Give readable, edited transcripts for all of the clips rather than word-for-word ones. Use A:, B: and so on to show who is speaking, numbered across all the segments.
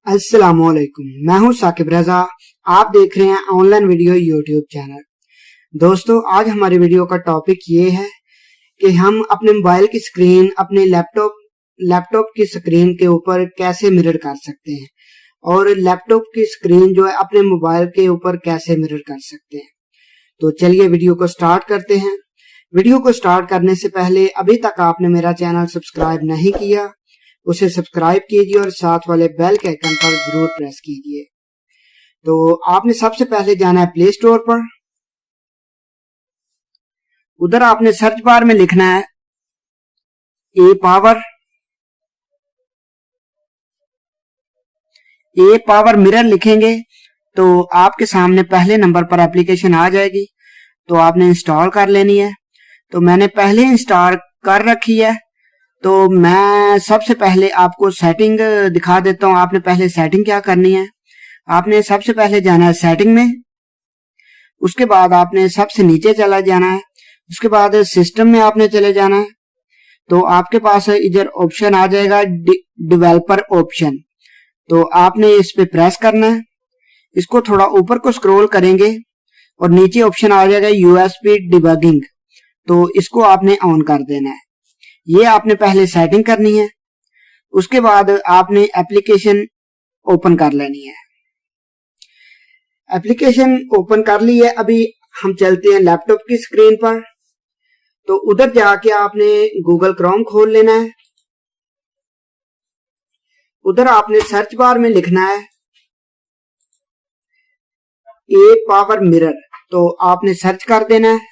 A: अस्सलामुअलैकुम, मैं हूं साकिब रजा। आप देख रहे हैं ऑनलाइन वीडियो यूट्यूब चैनल। दोस्तों, आज हमारी वीडियो का टॉपिक ये है कि हम अपने मोबाइल की स्क्रीन अपने लैपटॉप की स्क्रीन के ऊपर कैसे मिरर कर सकते हैं और लैपटॉप की स्क्रीन जो है अपने मोबाइल के ऊपर कैसे मिरर कर सकते हैं। तो चलिए वीडियो को स्टार्ट करते हैं। वीडियो को स्टार्ट करने से पहले अभी तक आपने मेरा चैनल सब्सक्राइब नहीं किया, उसे सब्सक्राइब कीजिए और साथ वाले बेल के आइकन पर जरूर प्रेस कीजिए। तो आपने सबसे पहले जाना है प्ले स्टोर पर। उधर आपने सर्च बार में लिखना है ए पावर मिरर लिखेंगे तो आपके सामने पहले नंबर पर एप्लीकेशन आ जाएगी। तो आपने इंस्टॉल कर लेनी है। तो मैंने पहले इंस्टॉल कर रखी है। तो मैं सबसे पहले आपको सेटिंग दिखा देता हूं। आपने पहले सेटिंग क्या करनी है, आपने सबसे पहले जाना है सेटिंग में। उसके बाद आपने सबसे नीचे चला जाना है। उसके बाद सिस्टम में आपने चले जाना है। तो आपके पास इधर ऑप्शन आ जाएगा डेवलपर ऑप्शन। तो आपने इस पे प्रेस करना है। इसको थोड़ा ऊपर को स्क्रॉल करेंगे और नीचे ऑप्शन आ जाएगा यूएसबी डिबगिंग। तो इसको आपने ऑन कर देना है। ये आपने पहले सेटिंग करनी है। उसके बाद आपने एप्लीकेशन ओपन कर लेनी है। एप्लीकेशन ओपन कर ली है। अभी हम चलते हैं लैपटॉप की स्क्रीन पर। तो उधर जाके आपने गूगल क्रोम खोल लेना है। उधर आपने सर्च बार में लिखना है ए पावर मिरर। तो आपने सर्च कर देना है।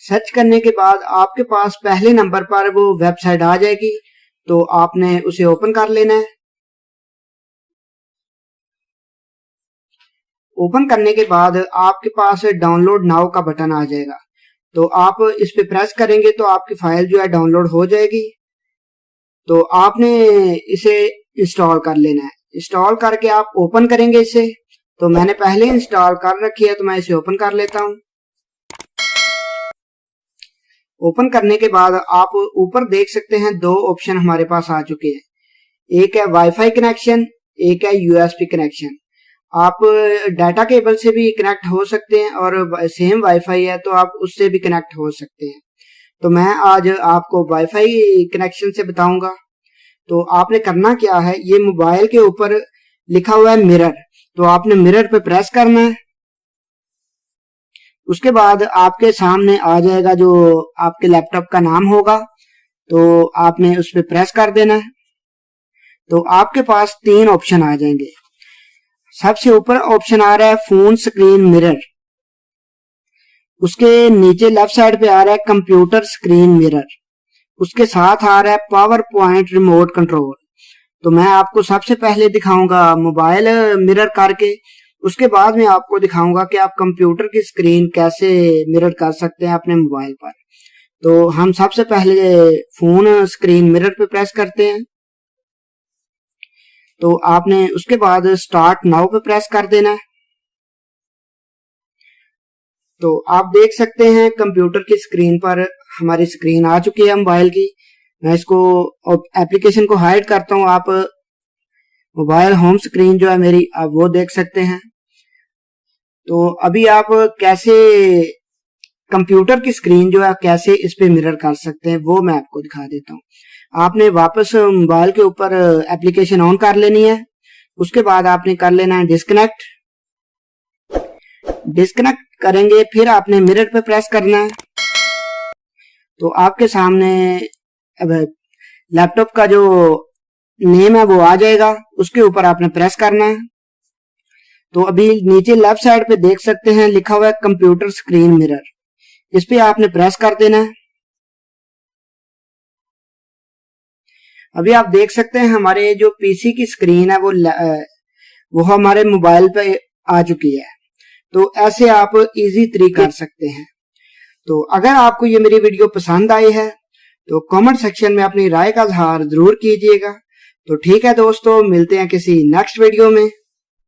A: सर्च करने के बाद आपके पास पहले नंबर पर वो वेबसाइट आ जाएगी। तो आपने उसे ओपन कर लेना है। ओपन करने के बाद आपके पास डाउनलोड नाउ का बटन आ जाएगा। तो आप इस पे प्रेस करेंगे तो आपकी फाइल जो है डाउनलोड हो जाएगी। तो आपने इसे इंस्टॉल कर लेना है। इंस्टॉल करके आप ओपन करेंगे इसे। तो मैंने पहले इंस्टॉल कर रखी है तो मैं इसे ओपन कर लेता हूं। ओपन करने के बाद आप ऊपर देख सकते हैं दो ऑप्शन हमारे पास आ चुके हैं। एक है वाईफाई कनेक्शन, एक है यूएसबी कनेक्शन। आप डाटा केबल से भी कनेक्ट हो सकते हैं और सेम वाईफाई है तो आप उससे भी कनेक्ट हो सकते हैं। तो मैं आज आपको वाईफाई कनेक्शन से बताऊंगा। तो आपने करना क्या है, ये मोबाइल के ऊपर लिखा हुआ है मिरर। तो आपने मिरर पे प्रेस करना है। उसके बाद आपके सामने आ जाएगा जो आपके लैपटॉप का नाम होगा। तो आपने उस पर प्रेस कर देना है। तो आपके पास तीन ऑप्शन आ जाएंगे। सबसे ऊपर ऑप्शन आ रहा है फोन स्क्रीन मिरर। उसके नीचे लेफ्ट साइड पे आ रहा है कंप्यूटर स्क्रीन मिरर। उसके साथ आ रहा है पावर पॉइंट रिमोट कंट्रोल। तो मैं आपको सबसे पहले दिखाऊंगा मोबाइल मिरर करके। उसके बाद में आपको दिखाऊंगा कि आप कंप्यूटर की स्क्रीन कैसे मिरर कर सकते हैं अपने मोबाइल पर। तो हम सबसे पहले फोन स्क्रीन मिरर पे प्रेस करते हैं। तो आपने उसके बाद स्टार्ट नाउ पे प्रेस कर देना है। तो आप देख सकते हैं कंप्यूटर की स्क्रीन पर हमारी स्क्रीन आ चुकी है मोबाइल की। मैं इसको एप्लीकेशन को हाइड करता हूं। आप मोबाइल होम स्क्रीन जो है मेरी आप वो देख सकते हैं। तो अभी आप कैसे कंप्यूटर की स्क्रीन जो है कैसे इस पे मिरर कर सकते हैं वो मैं आपको दिखा देता हूँ। आपने वापस मोबाइल के ऊपर एप्लीकेशन ऑन कर लेनी है। उसके बाद आपने कर लेना है डिस्कनेक्ट। डिस्कनेक्ट करेंगे फिर आपने मिरर पे प्रेस करना है। तो आपके सामने अब लैपटॉप का जो नेम है वो आ जाएगा। उसके ऊपर आपने प्रेस करना है। तो अभी नीचे लेफ्ट साइड पे देख सकते हैं लिखा हुआ है कंप्यूटर स्क्रीन मिरर। इस पे आपने प्रेस कर देना है। अभी आप देख सकते हैं हमारे जो पीसी की स्क्रीन है वो हमारे मोबाइल पे आ चुकी है। तो ऐसे आप इजी तरीके कर सकते हैं। तो अगर आपको ये मेरी वीडियो पसंद आई है तो कमेंट सेक्शन में अपनी राय का इजहार जरूर कीजिएगा। तो ठीक है दोस्तों, मिलते हैं किसी नेक्स्ट वीडियो में।